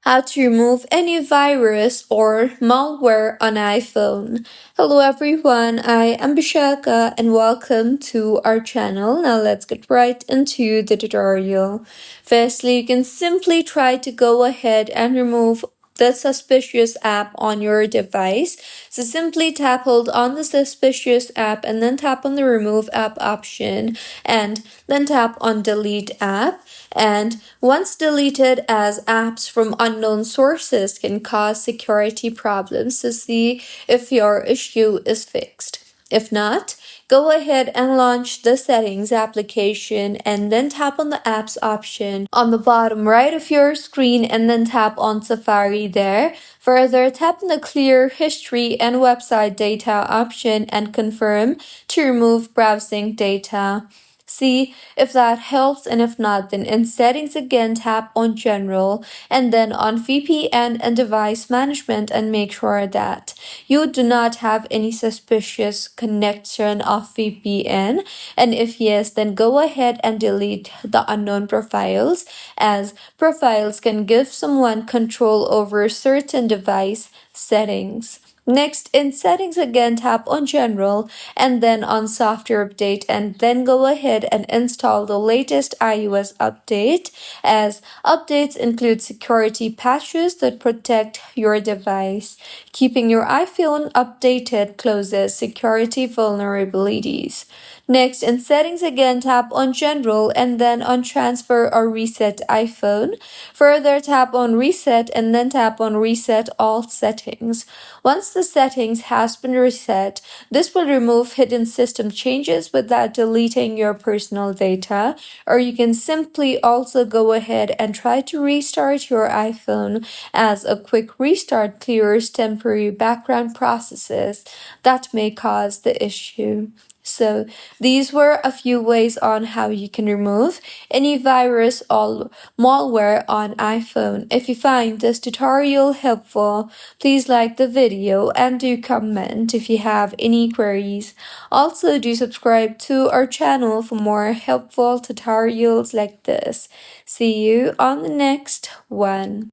how to remove any virus or malware on iPhone. Hello everyone, I am Bishaka and welcome to our channel. Now let's get right into the tutorial. Firstly, you can simply try to go ahead and remove the suspicious app on your device. So simply hold on the suspicious app and then tap on the remove app option and then tap on delete app. And once deleted, as apps from unknown sources can cause security problems, to see if your issue is fixed. If not, go ahead and launch the settings application and then tap on the apps option on the bottom right of your screen and then tap on Safari there. Further, tap on the clear history and website data option and confirm to remove browsing data. See if that helps, and if not, then in settings again tap on general and then on VPN and device management and make sure that you do not have any suspicious connection of VPN, and if yes, then go ahead and delete the unknown profiles, as profiles can give someone control over certain device settings. Next, in settings again, tap on general and then on software update and then go ahead and install the latest iOS update, as updates include security patches that protect your device. Keeping your iPhone updated closes security vulnerabilities. Next, in settings again, tap on general and then on transfer or reset iPhone. Further, tap on reset and then tap on reset all settings. Once the settings has been reset, this will remove hidden system changes without deleting your personal data, or you can simply also go ahead and try to restart your iPhone, as a quick restart clears temporary background processes that may cause the issue. So these were a few ways on how you can remove any virus or malware on iPhone. If you find this tutorial helpful, please like the video and do comment if you have any queries. Also, do subscribe to our channel for more helpful tutorials like this. See you on the next one.